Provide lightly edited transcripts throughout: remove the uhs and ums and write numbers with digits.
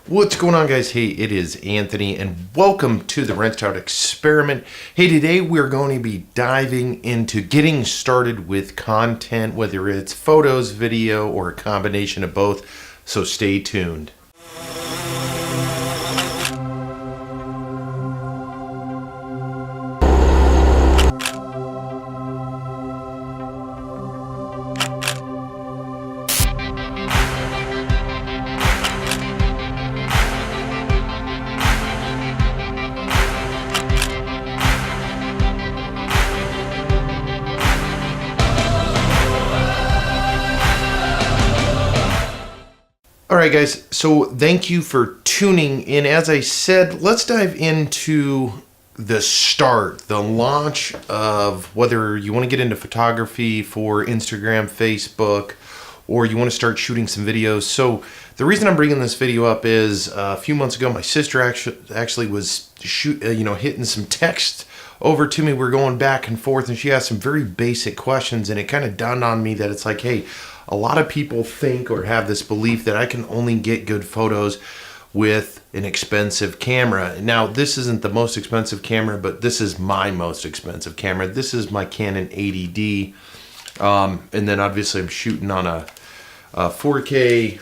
What's going on, guys? Hey, it is Anthony and welcome to the Rent Out Experiment. Hey, today we're going to be diving into getting started with content, whether it's photos, video, or a combination of both, so stay tuned. Alright guys, so thank you for tuning in. As I said, let's dive into the start, the launch of whether you want to get into photography for Instagram, Facebook, or you want to start shooting some videos. So the reason I'm bringing this video up is a few months ago, my sister actually was hitting some text over to me. We're going back and forth, and she asked some very basic questions, and it kind of dawned on me that it's like, hey, a lot of people think or have this belief that I can only get good photos with an expensive camera. Now, this isn't the most expensive camera, but this is my most expensive camera. This is my Canon 80D. And then obviously I'm shooting on a 4K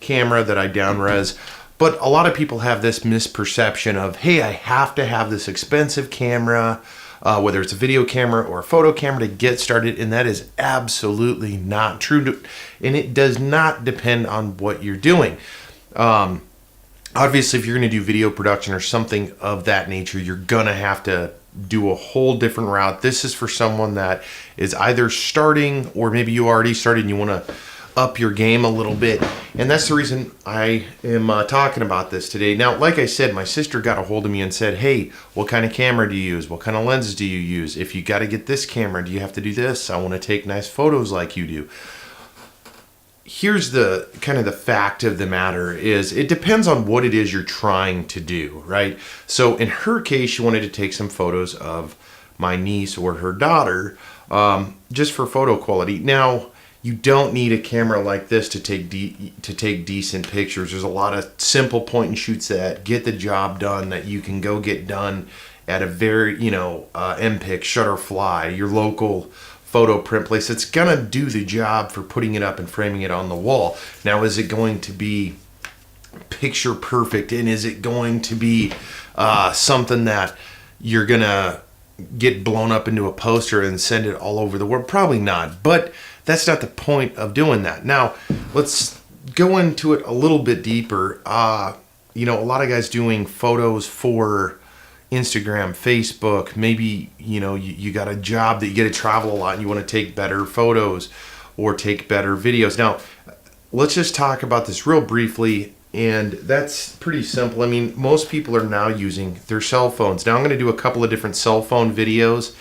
camera that I down-res. But a lot of people have this misperception of, hey, I have to have this expensive camera, whether it's a video camera or a photo camera, to get started, and that is absolutely not true. And it does not depend on what you're doing. Obviously, if you're going to do video production or something of that nature, you're going to have to do a whole different route. This is for someone that is either starting, or maybe you already started and you want to up your game a little bit, and that's the reason I am talking about this today. Now, like I said, my sister got a hold of me and said, hey, what kind of camera do you use? What kind of lenses do you use? If you got to get this camera, do you have to do this? I want to take nice photos like you do. Here's the kind of the fact of the matter is it depends on what it is you're trying to do, right? So in her case, she wanted to take some photos of my niece or her daughter, just for photo quality. Now, you don't need a camera like this to take decent pictures. There's a lot of simple point and shoots that get the job done that you can go get done at a very, MPIC, Shutterfly, your local photo print place. It's gonna do the job for putting it up and framing it on the wall. Now, is it going to be picture perfect, and is it going to be something that you're gonna get blown up into a poster and send it all over the world? Probably not, but that's not the point of doing that. Now, let's go into it a little bit deeper. A lot of guys doing photos for Instagram, Facebook, maybe, you got a job that you get to travel a lot and you want to take better photos or take better videos. Now, let's just talk about this real briefly, and that's pretty simple. I mean, most people are now using their cell phones. Now, I'm going to do a couple of different cell phone videos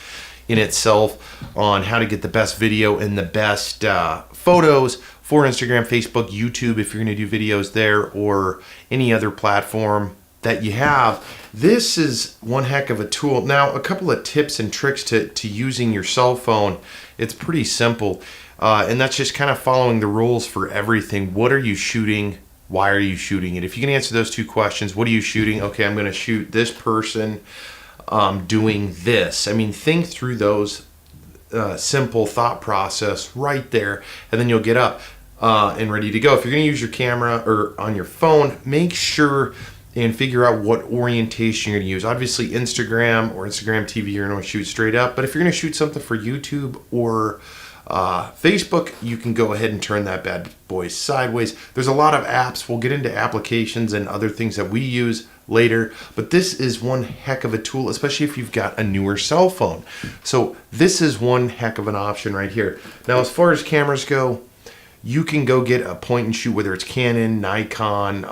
in itself on how to get the best video and the best photos for Instagram, Facebook, YouTube, if you're going to do videos there, or any other platform that you have. This is one heck of a tool. Now, a couple of tips and tricks to using your cell phone. It's pretty simple, and that's just kind of following the rules for everything. What are you shooting? Why are you shooting it? If you can answer those two questions, what are you shooting? Okay, I'm going to shoot this person doing this. I mean, think through those simple thought process right there, and then you'll get up and ready to go. If you're going to use your camera or on your phone, make sure and figure out what orientation you're going to use. Obviously, Instagram or Instagram TV, you're going to shoot straight up, but if you're going to shoot something for YouTube or Facebook, you can go ahead and turn that bad boy sideways. There's a lot of apps. We'll get into applications and other things that we use later, but this is one heck of a tool, especially if you've got a newer cell phone. So this is one heck of an option right here. Now, as far as cameras go, you can go get a point and shoot, whether it's Canon, Nikon,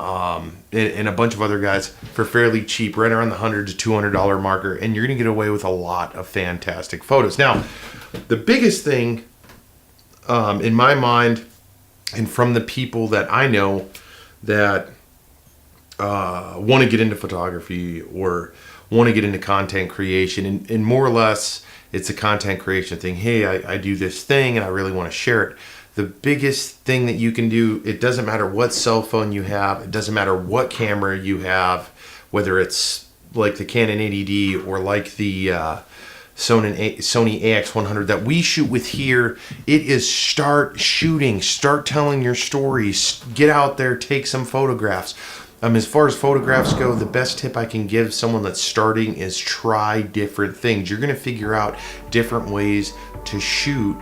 and a bunch of other guys for fairly cheap, right around the $100 to $200 marker, and you're gonna get away with a lot of fantastic photos. Now, the biggest thing in my mind, and from the people that I know that want to get into photography or want to get into content creation, and more or less it's a content creation thing. Hey, I do this thing and I really want to share it. The biggest thing that you can do, it doesn't matter what cell phone you have, it doesn't matter what camera you have, whether it's like the Canon 80D or like the Sony AX100 that we shoot with here, it is start shooting, start telling your stories, get out there, take some photographs. As far as photographs go, the best tip I can give someone that's starting is try different things. You're going to figure out different ways to shoot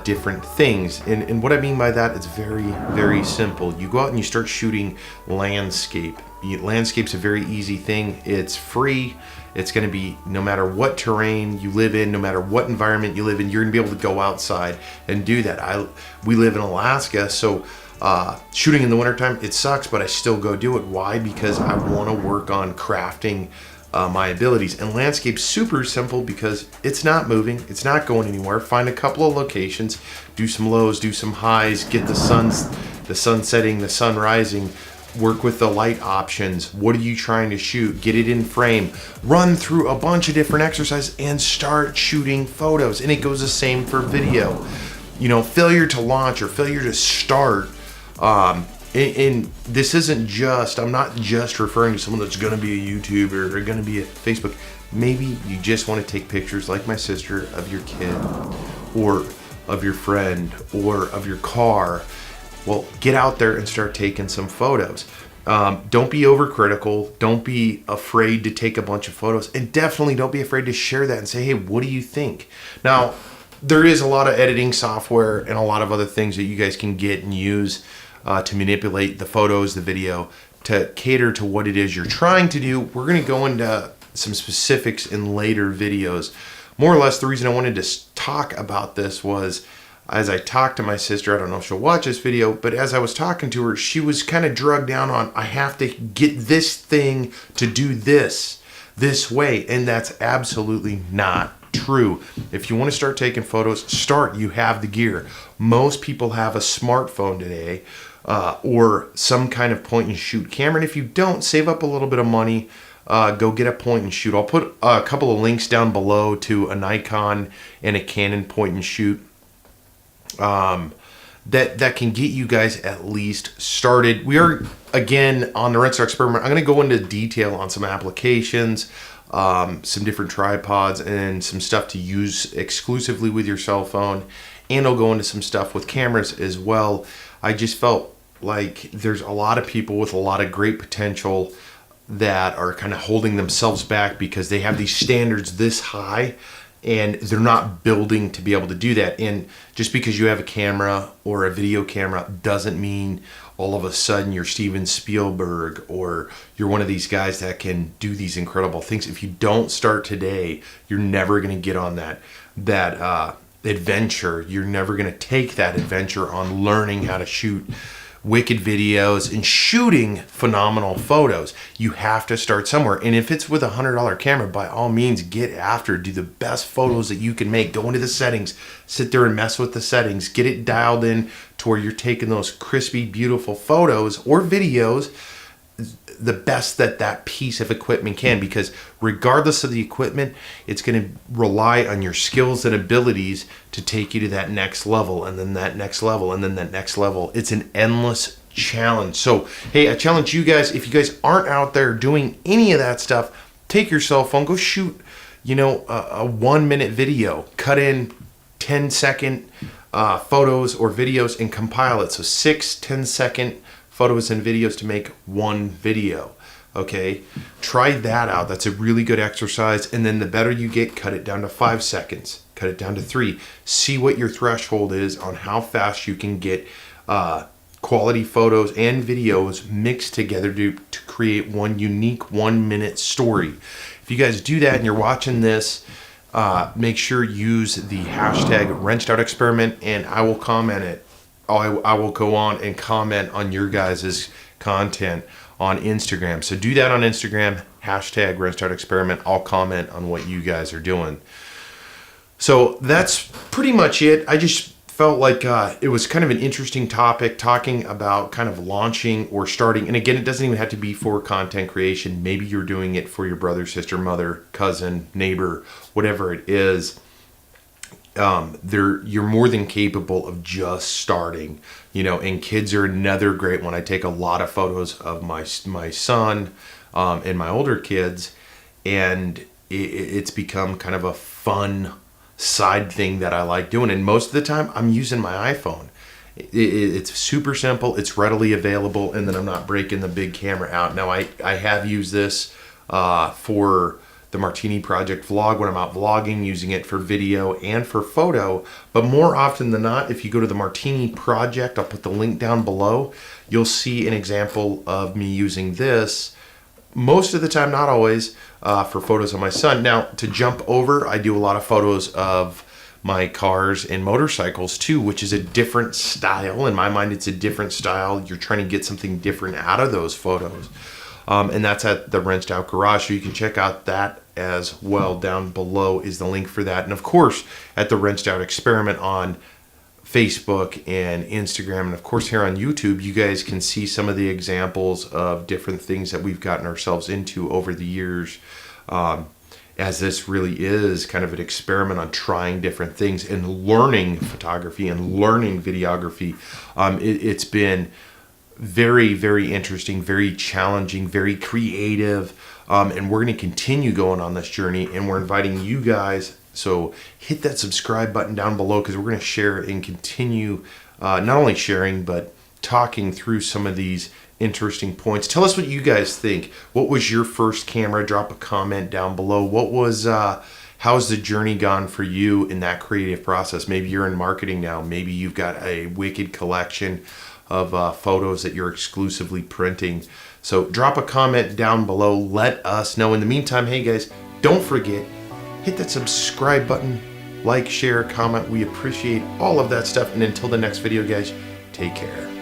different things. And what I mean by that, it's very, very simple. You go out and you start shooting landscape. Landscape's a very easy thing. It's free. It's going to be no matter what terrain you live in, no matter what environment you live in, you're going to be able to go outside and do that. We live in Alaska, so shooting in the wintertime, it sucks, but I still go do it. Why? Because I want to work on crafting my abilities. And landscape's super simple because it's not moving, it's not going anywhere. Find a couple of locations, do some lows, do some highs, get the sun setting, the sun rising. Work with the light options. What are you trying to shoot? Get it in frame. Run through a bunch of different exercises and start shooting photos. And it goes the same for video. Failure to launch or failure to start. And this isn't just, I'm not just referring to someone that's going to be a YouTuber or going to be a Facebook. Maybe you just want to take pictures like my sister of your kid or of your friend or of your car. Well, get out there and start taking some photos. Don't be overcritical. Don't be afraid to take a bunch of photos. And definitely don't be afraid to share that and say, hey, what do you think? Now, there is a lot of editing software and a lot of other things that you guys can get and use to manipulate the photos, the video, to cater to what it is you're trying to do. We're going to go into some specifics in later videos. More or less, the reason I wanted to talk about this was, as I talked to my sister, I don't know if she'll watch this video, but as I was talking to her, she was kind of drugged down on, I have to get this thing to do this way. And that's absolutely not true. If you want to start taking photos, start. You have the gear. Most people have a smartphone today or some kind of point and shoot camera. And if you don't, save up a little bit of money. Go get a point and shoot. I'll put a couple of links down below to a Nikon and a Canon point and shoot. That can get you guys at least started. We are, again, on the Rinse Start Experiment. I'm going to go into detail on some applications, some different tripods, and some stuff to use exclusively with your cell phone. And I'll go into some stuff with cameras as well. I just felt like there's a lot of people with a lot of great potential that are kind of holding themselves back because they have these standards this high and they're not building to be able to do that. And just because you have a camera or a video camera doesn't mean all of a sudden you're Steven Spielberg or you're one of these guys that can do these incredible things. If you don't start today, you're never going to get on that adventure. You're never going to take that adventure on learning how to shoot wicked videos and shooting phenomenal photos. You have to start somewhere. And if it's with a $100 camera, by all means, get after it. Do the best photos that you can make. Go into the settings, sit there and mess with the settings, get it dialed in to where you're taking those crispy, beautiful photos or videos the best that piece of equipment can, because regardless of the equipment, it's going to rely on your skills and abilities to take you to that next level, and then that next level, and then that next level. It's an endless challenge. So, hey, I challenge you guys, if you guys aren't out there doing any of that stuff, take your cell phone, go shoot, a 1-minute video, cut in 10-second photos or videos and compile it. So 6 10-second photos and videos to make one video. Okay, try that out. That's a really good exercise. And then the better you get, cut it down to 5 seconds, cut it down to 3. See what your threshold is on how fast you can get quality photos and videos mixed together to create one unique 1-minute story. If you guys do that and you're watching this, make sure you use the hashtag #WrenchedOutExperiment, and I will comment it. I will go on and comment on your guys' content on Instagram. So do that on Instagram, hashtag #WrenchedOutExperiment. I'll comment on what you guys are doing. So that's pretty much it. I just felt like it was kind of an interesting topic, talking about kind of launching or starting. And again, it doesn't even have to be for content creation. Maybe you're doing it for your brother, sister, mother, cousin, neighbor, whatever it is. you're more than capable of just starting, and kids are another great one. I take a lot of photos of my son, and my older kids, and it's become kind of a fun side thing that I like doing. And most of the time I'm using my iPhone. It's super simple, it's readily available, and then I'm not breaking the big camera out. Now I have used this for the Martini Project vlog when I'm out vlogging, using it for video and for photo. But more often than not, if you go to the Martini Project, I'll put the link down below, you'll see an example of me using this most of the time, not always, for photos of my son. Now, to jump over, I do a lot of photos of my cars and motorcycles too, which is a different style. In my mind, it's a different style. You're trying to get something different out of those photos. And that's at the Wrenched Out Garage, so you can check out that as well. Down below is the link for that. And of course, at the Wrenched Out Experiment on Facebook and Instagram, and of course here on YouTube, you guys can see some of the examples of different things that we've gotten ourselves into over the years, as this really is kind of an experiment on trying different things and learning photography and learning videography. It's been very, very interesting, very challenging, very creative, and we're going to continue going on this journey, and we're inviting you guys. So hit that subscribe button down below, because we're going to share and continue not only sharing but talking through some of these interesting points. Tell us what you guys think. What was your first camera? Drop a comment down below. What was how's the journey gone for you in that creative process? Maybe you're in marketing now. Maybe you've got a wicked collection of photos that you're exclusively printing. So drop a comment down below. Let us know. In the meantime, hey guys, don't forget, hit that subscribe button, like, share, comment. We appreciate all of that stuff. And until the next video, guys, take care.